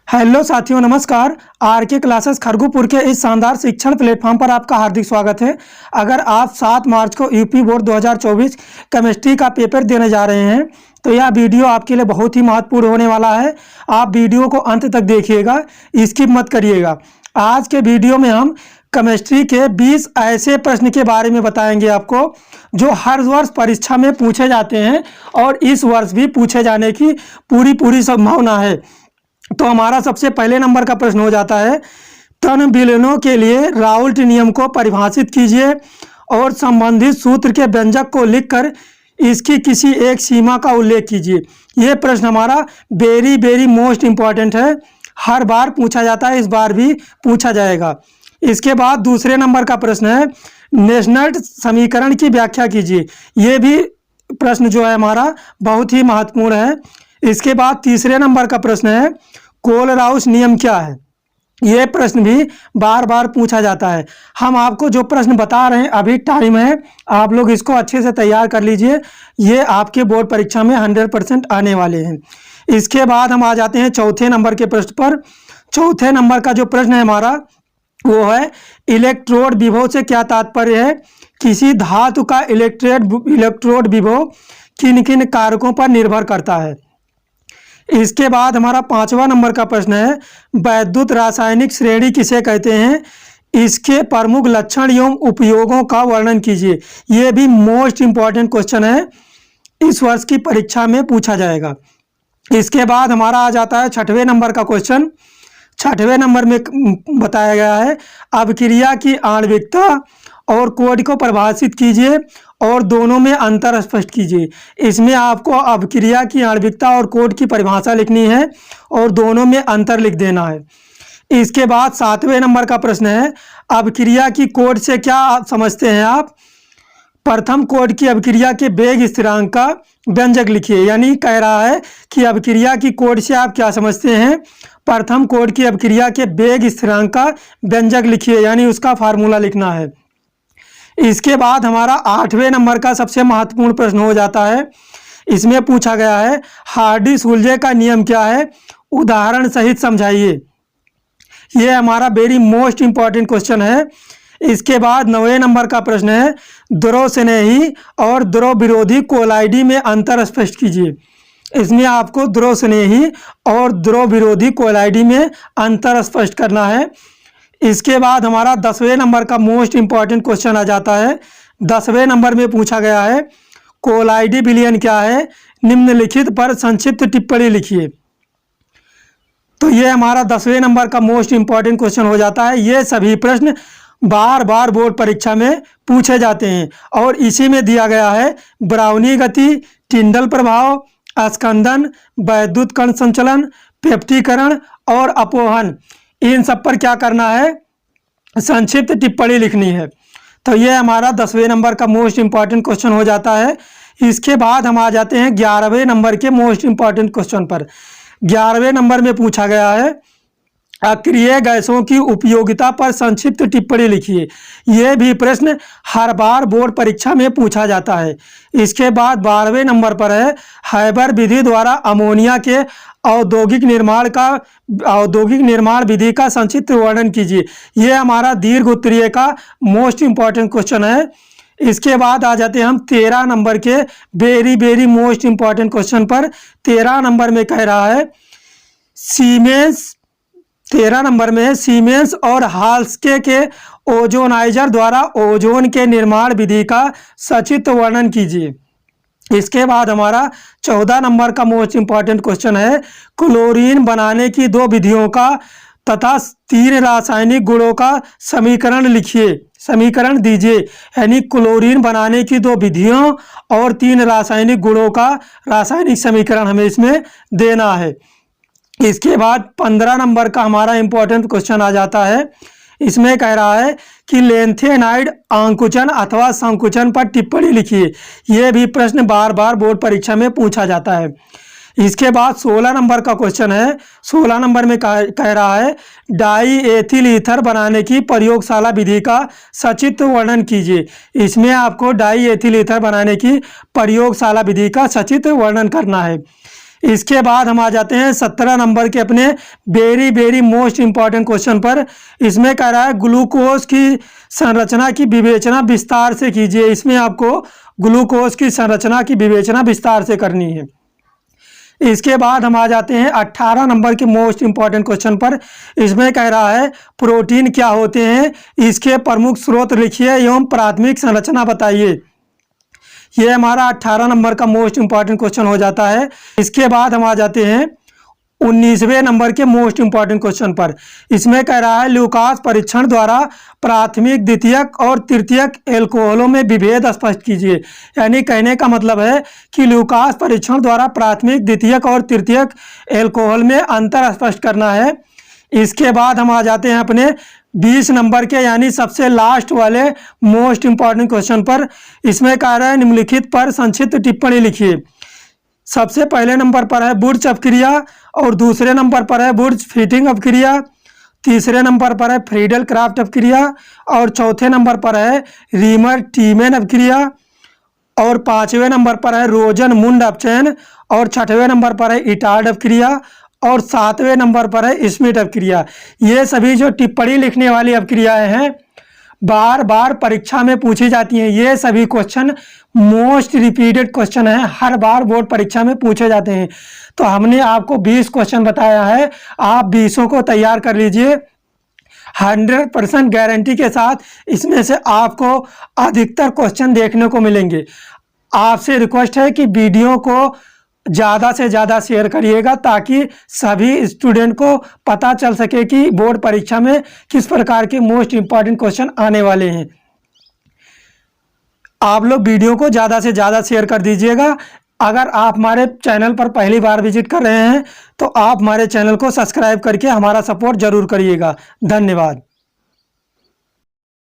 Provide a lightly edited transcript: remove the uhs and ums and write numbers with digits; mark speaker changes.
Speaker 1: Hello साथियों, नमस्कार। Are के क्लासेस खरगोपुर के इस शानदार शिक्षण प्लेटफॉर्म पर आपका हार्दिक स्वागत है। अगर आप 7 मार्च को यूपी बोर्ड 2024 केमिस्ट्री का पेपर देने जा रहे हैं तो यह वीडियो आपके लिए बहुत ही महत्वपूर्ण होने वाला है। आप वीडियो को अंत तक देखिएगा, स्किप मत करिएगा। आज के वीडियो में हम केमिस्ट्री के 20 ऐसे प्रश्न के बारे में बताएंगे आपको जो हर वर्ष परीक्षा में पूछे जाते हैं और इस वर्ष भी पूछे जाने की पूरी संभावना है। तो हमारा सबसे पहले नंबर का प्रश्न हो जाता है, तन विलयनों के लिए राउल्ट नियम को परिभाषित कीजिए और संबंधित सूत्र के व्यंजक को लिखकर इसकी किसी एक सीमा का उल्लेख कीजिए। यह प्रश्न हमारा वेरी मोस्ट इम्पॉर्टेंट है, हर बार पूछा जाता है, इस बार भी पूछा जाएगा। इसके बाद दूसरे नंबर का प्रश्न है, नेशनल समीकरण की व्याख्या कीजिए। ये भी प्रश्न जो है हमारा बहुत ही महत्वपूर्ण है। इसके बाद तीसरे नंबर का प्रश्न है, कोलराउस नियम क्या है। यह प्रश्न भी बार बार पूछा जाता है। हम आपको जो प्रश्न बता रहे हैं अभी टाइम है, आप लोग इसको अच्छे से तैयार कर लीजिए, ये आपके बोर्ड परीक्षा में 100% आने वाले हैं। इसके बाद हम आ जाते हैं चौथे नंबर के प्रश्न पर। चौथे नंबर का जो प्रश्न है हमारा वो है, इलेक्ट्रोड विभव से क्या तात्पर्य है। किसी धातु का इलेक्ट्रोड विभव किन किन कारकों पर निर्भर करता है। इसके बाद हमारा पांचवा नंबर का प्रश्न है, वैद्युत रासायनिक श्रेणी किसे कहते हैं, इसके प्रमुख लक्षण एवं उपयोगों का वर्णन कीजिए। यह भी मोस्ट इंपॉर्टेंट क्वेश्चन है, इस वर्ष की परीक्षा में पूछा जाएगा। इसके बाद हमारा आ जाता है छठवें नंबर का क्वेश्चन। छठवें नंबर में बताया गया है, अभिक्रिया की आणविकता और कोड को परिभाषित कीजिए और दोनों में अंतर स्पष्ट कीजिए। इसमें आपको अभिक्रिया की आणविकता और कोड की परिभाषा लिखनी है और दोनों में अंतर लिख देना है। इसके बाद सातवें नंबर का प्रश्न है, अभिक्रिया की कोड से क्या समझते हैं आप। प्रथम कोड की अभिक्रिया के वेग स्थिरांक का व्यंजक लिखिए। यानी कह रहा है कि अभिक्रिया की कोड से आप क्या समझते हैं, प्रथम कोड की अभिक्रिया के वेग स्थिरांक का व्यंजक लिखिए, यानी उसका फार्मूला लिखना है। इसके बाद हमारा आठवें नंबर का सबसे महत्वपूर्ण प्रश्न हो जाता है। इसमें पूछा गया है, हार्डी-सुलजे का नियम क्या है, उदाहरण सहित समझाइए। यह हमारा वेरी मोस्ट इंपॉर्टेंट क्वेश्चन है। इसके बाद 9वें नंबर का प्रश्न है, ध्रुव स्नेही और ध्रुव विरोधी कोलाइडी में अंतर स्पष्ट कीजिए। इसमें आपको ध्रुव स्नेही और ध्रुव विरोधी कोलाइडी में अंतर स्पष्ट करना है। इसके बाद हमारा 10वें नंबर का मोस्ट इंपॉर्टेंट क्वेश्चन आ जाता है। 10वें नंबर में पूछा गया है, कोलाइडी विलयन क्या है, निम्नलिखित पर संक्षिप्त टिप्पणी लिखिए। तो ये हमारा 10वें नंबर का मोस्ट इंपॉर्टेंट क्वेश्चन हो जाता है। ये सभी प्रश्न बार बार बोर्ड परीक्षा में पूछे जाते हैं और इसी में दिया गया है, ब्राउनी गति, टिंडल प्रभाव, स्कंदन, वैद्युत कण संचलन, पेप्टीकरण और अपोहन, इन सब पर क्या करना है, संक्षिप्त टिप्पणी लिखनी है। तो ये हमारा 10वें नंबर का मोस्ट इंपॉर्टेंट क्वेश्चन हो जाता है। इसके बाद हम आ जाते हैं 11वें नंबर के मोस्ट इंपॉर्टेंट क्वेश्चन पर। 11वें नंबर में पूछा गया है, अक्रिय गैसों की उपयोगिता पर संक्षिप्त टिप्पणी लिखिए। यह भी प्रश्न हर बार बोर्ड परीक्षा में पूछा जाता है। इसके बाद 12वें नंबर पर है, हैबर विधि द्वारा अमोनिया के औद्योगिक निर्माण विधि का संक्षिप्त वर्णन कीजिए। यह हमारा दीर्घ उत्तरीय का मोस्ट इंपॉर्टेंट क्वेश्चन है। इसके बाद आ जाते हैं हम 13 नंबर के वेरी मोस्ट इंपॉर्टेंट क्वेश्चन पर। 13 नंबर में कह रहा है, सीमेंस 13 नंबर में सीमेंस और हाल्स्के के ओजोनाइजर द्वारा ओजोन के निर्माण विधि का सचित्र वर्णन कीजिए। इसके बाद हमारा 14 नंबर का मोस्ट इंपॉर्टेंट क्वेश्चन है, क्लोरीन बनाने की 2 विधियों का तथा 3 रासायनिक गुणों का समीकरण लिखिए, समीकरण दीजिए। यानी क्लोरीन बनाने की 2 विधियों और 3 रासायनिक गुणों का रासायनिक समीकरण हमें इसमें देना है। इसके बाद 15 नंबर का हमारा इंपॉर्टेंट क्वेश्चन आ जाता है। इसमें कह रहा है कि लेंथेनाइड आंकुचन अथवा संकुचन पर टिप्पणी लिखिए। यह भी प्रश्न बार बार बोर्ड परीक्षा में पूछा जाता है। इसके बाद 16 नंबर का क्वेश्चन है। 16 नंबर में कह रहा है, डाई एथिल ईथर बनाने की प्रयोगशाला विधि का सचित्र वर्णन कीजिए। इसमें आपको डाई एथिल ईथर बनाने की प्रयोगशाला विधि का सचित्र वर्णन करना है। इसके बाद हम आ जाते हैं 17 नंबर के अपने वेरी मोस्ट इंपॉर्टेंट क्वेश्चन पर। इसमें कह रहा है ग्लूकोज की संरचना की विवेचना विस्तार से कीजिए। इसमें आपको ग्लूकोज की संरचना की विवेचना विस्तार से करनी है। इसके बाद हम आ जाते हैं 18 नंबर के मोस्ट इंपॉर्टेंट क्वेश्चन पर। इसमें कह रहा है प्रोटीन क्या होते हैं, इसके प्रमुख स्रोत लिखिए एवं प्राथमिक संरचना बताइए। ये हमारा 18 नंबर का मोस्ट इंपॉर्टेंट क्वेश्चन हो जाता है। इसके बाद हम आ जाते हैं 19वें नंबर के मोस्ट इंपॉर्टेंट क्वेश्चन पर। इसमें कह रहा है लुकास परीक्षण द्वारा प्राथमिक, द्वितीयक और तृतीयक एल्कोहलों में विभेद स्पष्ट कीजिए। यानी कहने का मतलब है कि लुकास परीक्षण द्वारा प्राथमिक, द्वितीयक और तृतीयक एल्कोहल में अंतर स्पष्ट करना है। इसके बाद हम आ जाते हैं अपने 20 नंबर के यानी सबसे लास्ट वाले मोस्ट इंपॉर्टेंट क्वेश्चन पर। इसमें कह रहा है निम्नलिखित पर संक्षिप्त टिप्पणी लिखिए। सबसे पहले नंबर पर है बुर्ज अपक्रिया और दूसरे नंबर पर है बुर्ज फिटिंग अपक्रिया, तीसरे नंबर पर है फ्रीडल क्राफ्ट अपक्रिया और चौथे नंबर पर है रीमर टीमेन अपक्रिया और पांचवें नंबर पर है रोजन मुंड अपचयन और छठवें नंबर पर है इटार्ड अपक्रिया और सातवें नंबर पर है स्मिट अपक्रिया। ये सभी जो टिप्पणी लिखने वाली अपक्रियाएं हैं बार बार परीक्षा में पूछी जाती हैं। ये सभी क्वेश्चन मोस्ट रिपीटेड क्वेश्चन है, हर बार बोर्ड परीक्षा में पूछे जाते हैं। तो हमने आपको 20 क्वेश्चन बताया है, आप 20 को तैयार कर लीजिए। 100% गारंटी के साथ इसमें से आपको अधिकतर क्वेश्चन देखने को मिलेंगे। आपसे रिक्वेस्ट है कि वीडियो को ज़्यादा से ज़्यादा शेयर करिएगा ताकि सभी स्टूडेंट को पता चल सके कि बोर्ड परीक्षा में किस प्रकार के मोस्ट इंपॉर्टेंट क्वेश्चन आने वाले हैं। आप लोग वीडियो को ज़्यादा से ज़्यादा शेयर कर दीजिएगा। अगर आप हमारे चैनल पर पहली बार विजिट कर रहे हैं तो आप हमारे चैनल को सब्सक्राइब करके हमारा सपोर्ट ज़रूर करिएगा। धन्यवाद।